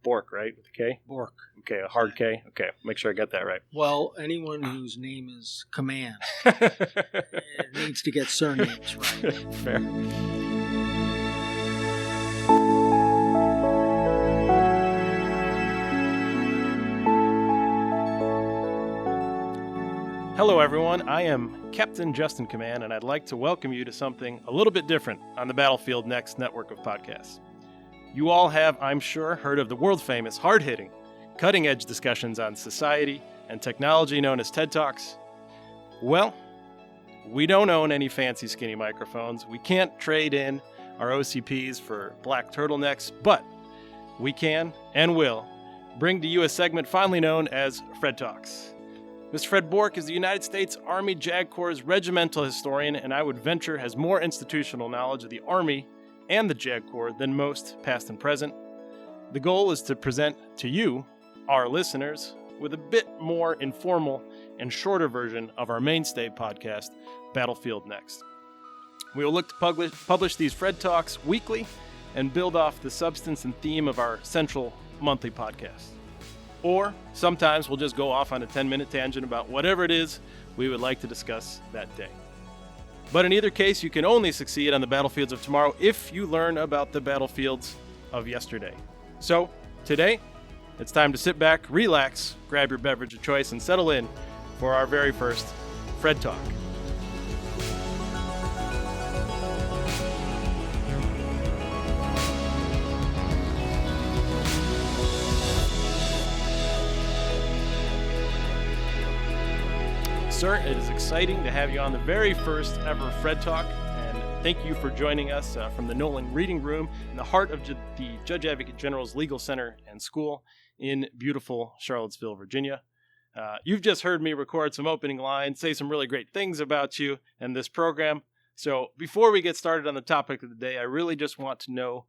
Bork, right? With a K? Bork. Okay, a hard K. Okay, make sure I got that right. Well, anyone whose name is Command needs to get surnames right. Fair. Hello, everyone. I am Captain Justin Command, and I'd like to welcome you to something a little bit different on the Battlefield Next network of podcasts. You all have, I'm sure, heard of the world-famous, hard-hitting, cutting-edge discussions on society and technology known as TED Talks. Well, we don't own any fancy skinny microphones. We can't trade in our OCPs for black turtlenecks, but we can and will bring to you a segment fondly known as Fred Talks. Mr. Fred Bork is the United States Army JAG Corps regimental historian, and I would venture has more institutional knowledge of the Army and the JAG Corps than most, past and present. The goal is to present to you, our listeners, with a bit more informal and shorter version of our mainstay podcast, Battlefield Next. We will look to publish these Fred Talks weekly and build off the substance and theme of our central monthly podcast. Or sometimes we'll just go off on a 10-minute tangent about whatever it is we would like to discuss that day. But in either case, you can only succeed on the battlefields of tomorrow if you learn about the battlefields of yesterday. So, today, it's time to sit back, relax, grab your beverage of choice, and settle in for our very first Fred Talk. Sir, it is exciting to have you on the very first ever Fred Talk, and thank you for joining us from the Nolan Reading Room in the heart of the Judge Advocate General's Legal Center and School in beautiful Charlottesville, Virginia. You've just heard me record some opening lines, say some really great things about you and this program. So before we get started on the topic of the day, I really just want to know,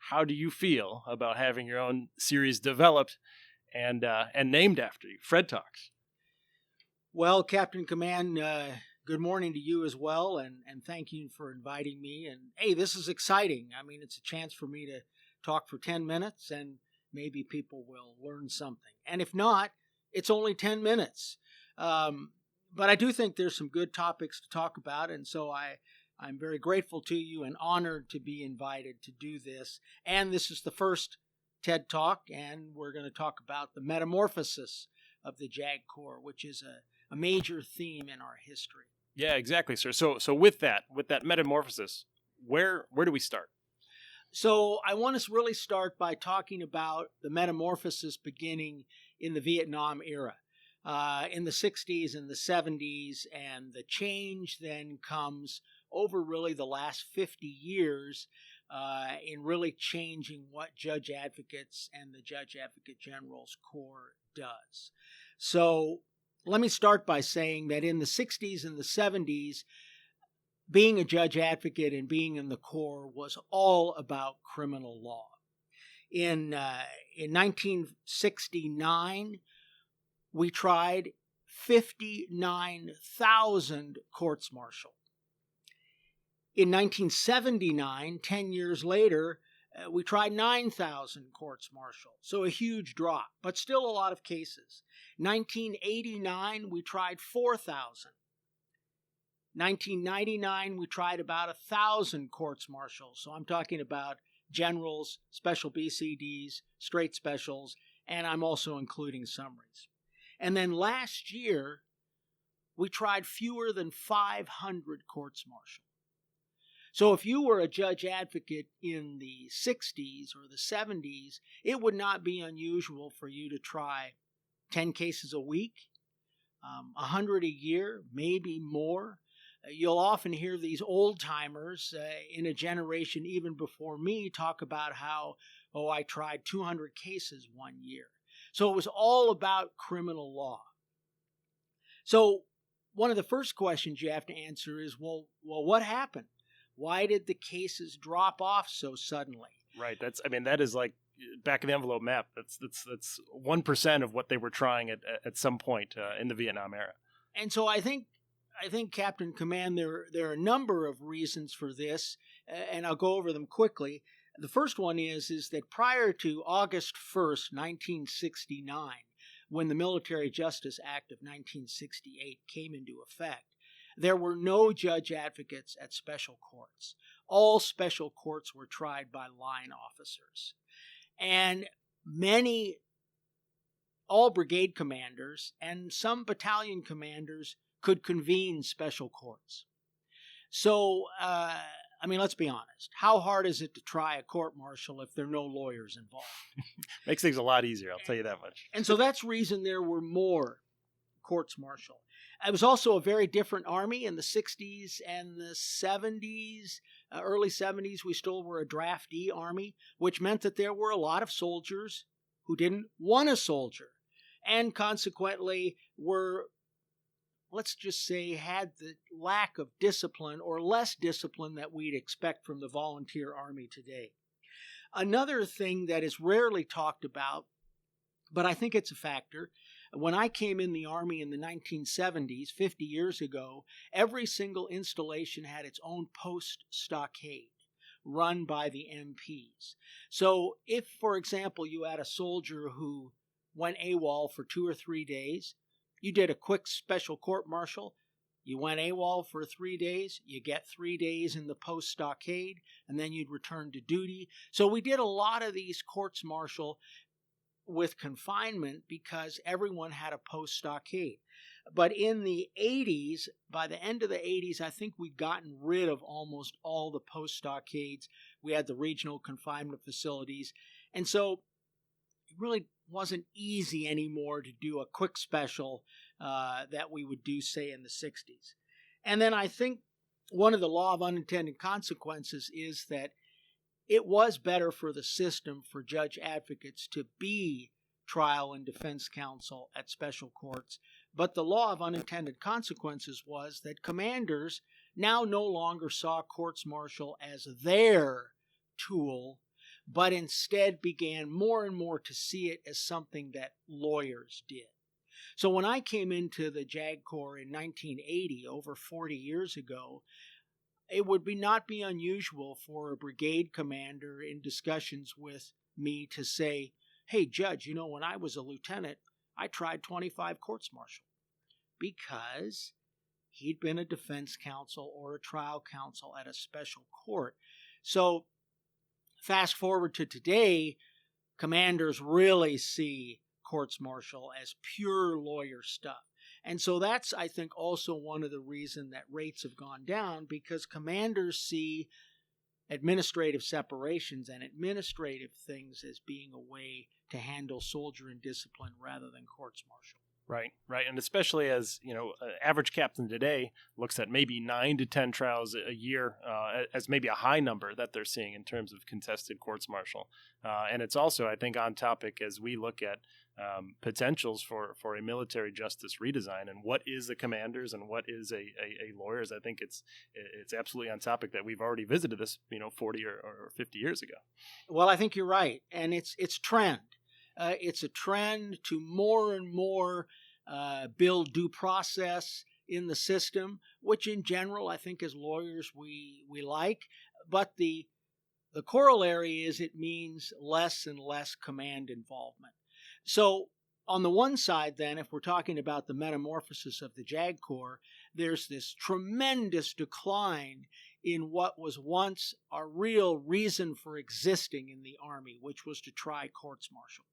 how do you feel about having your own series developed and named after you, Fred Talks? Well, Captain Command, good morning to you as well, and thank you for inviting me. And hey, this is exciting. I mean, it's a chance for me to talk for 10 minutes, and maybe people will learn something. And if not, it's only 10 minutes. But I do think there's some good topics to talk about, and so I'm very grateful to you and honored to be invited to do this. And this is the first TED Talk, and we're going to talk about the metamorphosis of the JAG Corps, which is a major theme in our history. Yeah, exactly, sir. So with that metamorphosis, where do we start? So I want to really start by talking about the metamorphosis beginning in the Vietnam era, in the 60s and the 70s, and the change then comes over really the last 50 years in really changing what Judge Advocates and the Judge Advocate General's Corps does. So let me start by saying that in the 60s and the 70s, being a judge advocate and being in the Corps was all about criminal law. In 1969, we tried 59,000 courts-martial. In 1979, 10 years later, we tried 9,000 courts-martial, so a huge drop, but still a lot of cases. 1989, we tried 4,000. 1999, we tried about 1,000 courts-martial, so I'm talking about generals, special BCDs, straight specials, and I'm also including summaries. And then last year, we tried fewer than 500 courts-martial. So if you were a judge advocate in the 60s or the 70s, it would not be unusual for you to try 10 cases a week, 100 a year, maybe more. You'll often hear these old-timers in a generation even before me talk about how, I tried 200 cases one year. So it was all about criminal law. So one of the first questions you have to answer is, well, what happened? Why did the cases drop off so suddenly? Right. That is like back of the envelope map. That's 1% of what they were trying at some point in the Vietnam era. And so I think Captain Command, there are a number of reasons for this, and I'll go over them quickly. The first one is that prior to August 1st, 1969, when the Military Justice Act of 1968 came into effect, there were no judge advocates at special courts. All special courts were tried by line officers. And all brigade commanders and some battalion commanders could convene special courts. So, let's be honest. How hard is it to try a court-martial if there are no lawyers involved? Makes things a lot easier, I'll tell you that much. And so that's the reason there were more courts-martial. It was also a very different army in the 60s and the 70s. Early 70s, we still were a draftee army, which meant that there were a lot of soldiers who didn't want a soldier, and consequently were, let's just say, had the lack of discipline or less discipline that we'd expect from the volunteer army today. Another thing that is rarely talked about, but I think it's a factor, when I came in the Army in the 1970s, 50 years ago, every single installation had its own post stockade run by the MPs. So if, for example, you had a soldier who went AWOL for 2 or 3 days, you did a quick special court-martial, you went AWOL for 3 days, you get 3 days in the post stockade, and then you'd return to duty. So we did a lot of these courts-martial with confinement because everyone had a post stockade. But in the 80s, by the end of the 80s, I think we'd gotten rid of almost all the post stockades. We had the regional confinement facilities. And so it really wasn't easy anymore to do a quick special that we would do, say, in the 60s. And then I think one of the law of unintended consequences is that it was better for the system for judge advocates to be trial and defense counsel at special courts. But the law of unintended consequences was that commanders now no longer saw courts-martial as their tool, but instead began more and more to see it as something that lawyers did. So when I came into the JAG Corps in 1980, over 40 years ago, it would not be unusual for a brigade commander in discussions with me to say, "Hey, Judge, when I was a lieutenant, I tried 25 courts-martial," because he'd been a defense counsel or a trial counsel at a special court. So fast forward to today, commanders really see courts-martial as pure lawyer stuff. And so that's, I think, also one of the reasons that rates have gone down, because commanders see administrative separations and administrative things as being a way to handle soldier and discipline rather than courts-martial. Right. And especially as, an average captain today looks at maybe 9 to 10 trials a year as maybe a high number that they're seeing in terms of contested courts-martial. And it's also, I think, on topic as we look at potentials for a military justice redesign and what is a commander's and what is a lawyer's. I think it's absolutely on topic that we've already visited this, 40 or 50 years ago. Well, I think you're right. And it's trend. It's a trend to more and more build due process in the system, which in general, I think as lawyers we like. But the corollary is it means less and less command involvement. So on the one side, then, if we're talking about the metamorphosis of the JAG Corps, there's this tremendous decline in what was once a real reason for existing in the Army, which was to try courts-martial.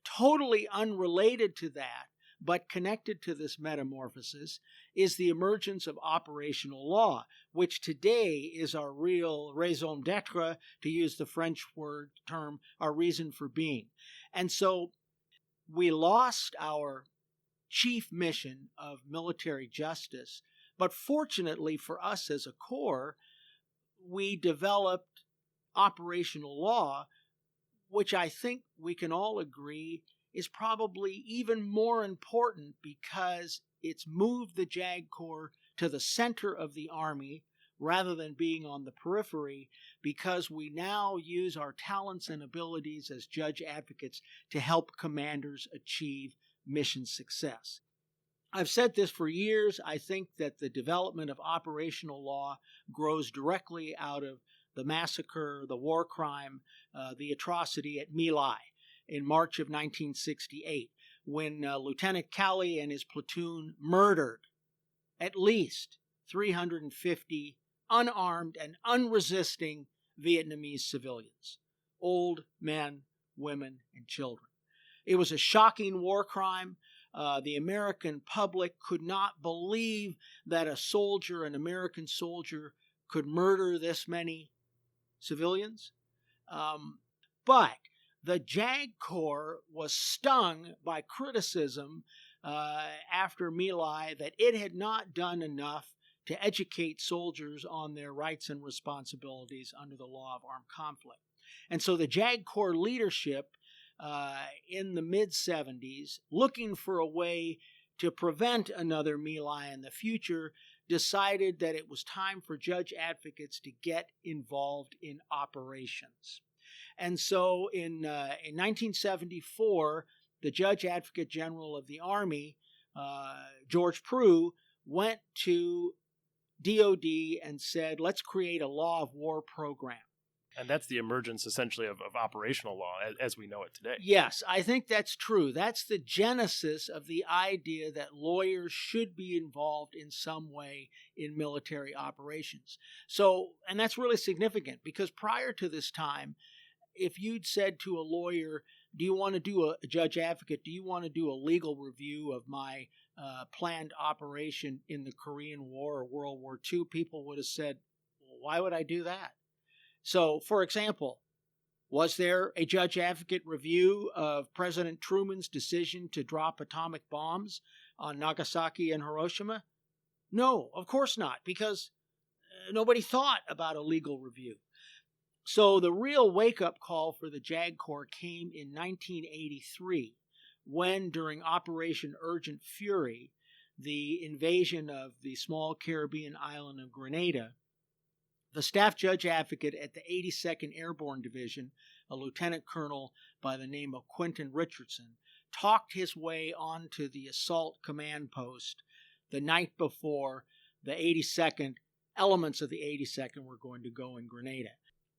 Totally unrelated to that, but connected to this metamorphosis, is the emergence of operational law, which today is our real raison d'etre, to use the French term, our reason for being. And so we lost our chief mission of military justice, but fortunately for us as a corps, we developed operational law, which I think we can all agree is probably even more important because it's moved the JAG Corps to the center of the Army rather than being on the periphery, because we now use our talents and abilities as judge advocates to help commanders achieve mission success. I've said this for years. I think that the development of operational law grows directly out of the massacre, the war crime, the atrocity at My Lai in March of 1968, when Lieutenant Kelly and his platoon murdered at least 350 unarmed and unresisting Vietnamese civilians, old men, women, and children. It was a shocking war crime. The American public could not believe that an American soldier, could murder this many civilians. But the JAG Corps was stung by criticism after My Lai that it had not done enough to educate soldiers on their rights and responsibilities under the law of armed conflict. And so the JAG Corps leadership in the mid-70s, looking for a way to prevent another My Lai in the future, decided that it was time for judge advocates to get involved in operations. And so in 1974, the Judge Advocate General of the Army, George Prue, went to DOD and said, let's create a law of war program. And that's the emergence, essentially, of operational law as we know it today. Yes, I think that's true. That's the genesis of the idea that lawyers should be involved in some way in military operations. So, and that's really significant, because prior to this time, if you'd said to a lawyer, do you want to do a judge advocate, do you want to do a legal review of my planned operation in the Korean War or World War II, people would have said, well, why would I do that? So, for example, was there a judge advocate review of President Truman's decision to drop atomic bombs on Nagasaki and Hiroshima? No, of course not, because nobody thought about a legal review. So the real wake-up call for the JAG Corps came in 1983, when, during Operation Urgent Fury, the invasion of the small Caribbean island of Grenada, the staff judge advocate at the 82nd Airborne Division, a lieutenant colonel by the name of Quentin Richardson, talked his way onto the assault command post the night before the 82nd, elements of the 82nd were going to go in Grenada.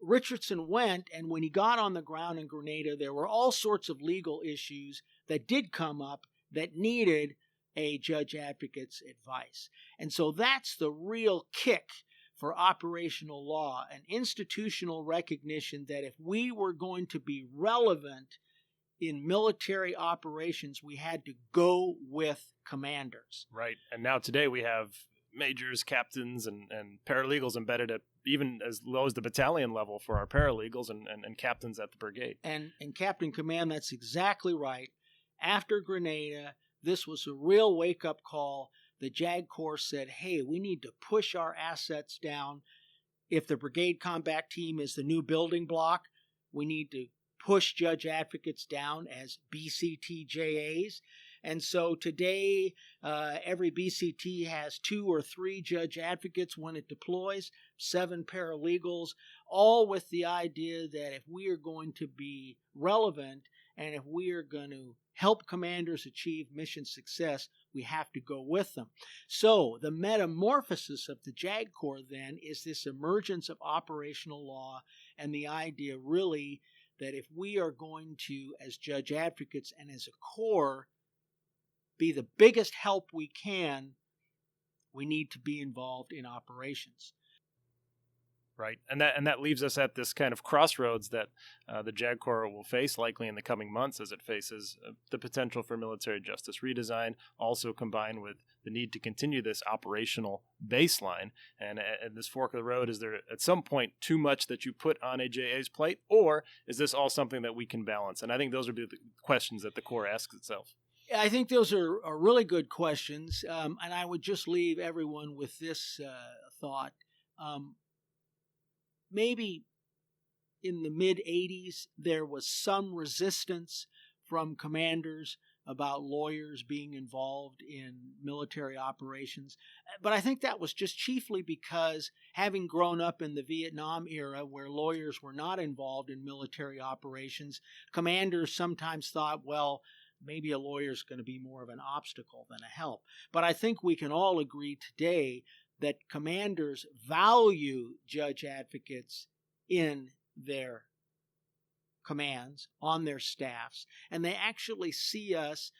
Richardson went, and when he got on the ground in Grenada, there were all sorts of legal issues that did come up that needed a judge advocate's advice. And so that's the real kick for operational law, an institutional recognition that if we were going to be relevant in military operations, we had to go with commanders. Right. And now today we have majors, captains, and paralegals embedded at even as low as the battalion level for our paralegals and captains at the brigade. And Captain Command, that's exactly right. After Grenada, this was a real wake-up call. The JAG Corps said, hey, we need to push our assets down. If the brigade combat team is the new building block, we need to push judge advocates down as BCTJAs. And so today, every BCT has 2 or 3 judge advocates when it deploys, 7 paralegals, all with the idea that if we are going to be relevant and if we are going to help commanders achieve mission success, we have to go with them. So the metamorphosis of the JAG Corps then is this emergence of operational law and the idea really that if we are going to, as judge advocates and as a corps, be the biggest help we can, we need to be involved in operations. Right. And that leaves us at this kind of crossroads that the JAG Corps will face likely in the coming months as it faces the potential for military justice redesign, also combined with the need to continue this operational baseline. And at this fork of the road, is there at some point too much that you put on a JA's plate, or is this all something that we can balance? And I think those are the questions that the Corps asks itself. I think those are really good questions, and I would just leave everyone with this thought. Maybe in the mid-'80s, there was some resistance from commanders about lawyers being involved in military operations. But I think that was just chiefly because, having grown up in the Vietnam era where lawyers were not involved in military operations, commanders sometimes thought, well, maybe a lawyer is going to be more of an obstacle than a help. But I think we can all agree today that commanders value judge advocates in their commands, on their staffs, and they actually see us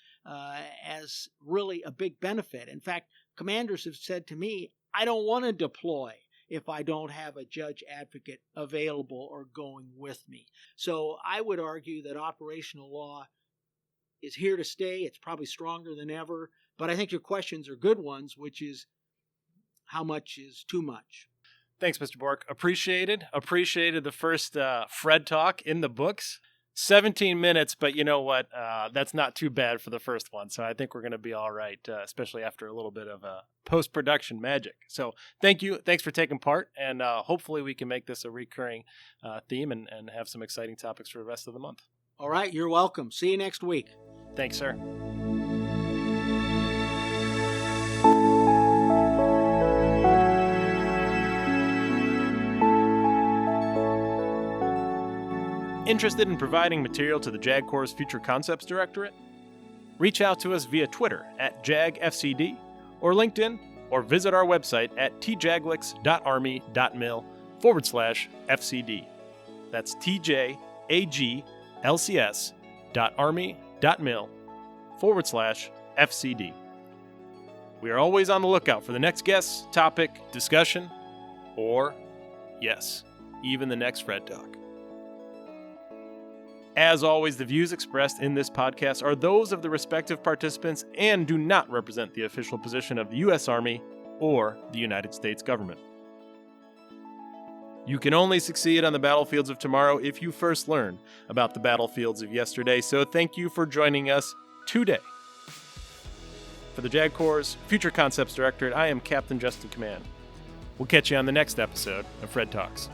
as really a big benefit. In fact, commanders have said to me, I don't want to deploy if I don't have a judge advocate available or going with me. So I would argue that operational law is here to stay. It's probably stronger than ever. But I think your questions are good ones, which is how much is too much? Thanks, Mr. Bork. Appreciated the first Fred talk in the books. 17 minutes, but you know what? That's not too bad for the first one. So I think we're going to be all right, especially after a little bit of post-production magic. So thank you. Thanks for taking part. And hopefully we can make this a recurring theme and have some exciting topics for the rest of the month. All right. You're welcome. See you next week. Thanks, sir. Interested in providing material to the JAG Corps' Future Concepts Directorate? Reach out to us via Twitter at JAGFCD or LinkedIn, or visit our website at tjaglix.army.mil/FCD. That's tjaglcs.army.mil/FCD. We are always on the lookout for the next guest, topic, discussion, or, yes, even the next Fred Talk. As always, the views expressed in this podcast are those of the respective participants and do not represent the official position of the U.S. Army or the United States government. You can only succeed on the battlefields of tomorrow if you first learn about the battlefields of yesterday, so thank you for joining us today. For the JAG Corps' Future Concepts Directorate, I am Captain Justin Command. We'll catch you on the next episode of Fred Talks.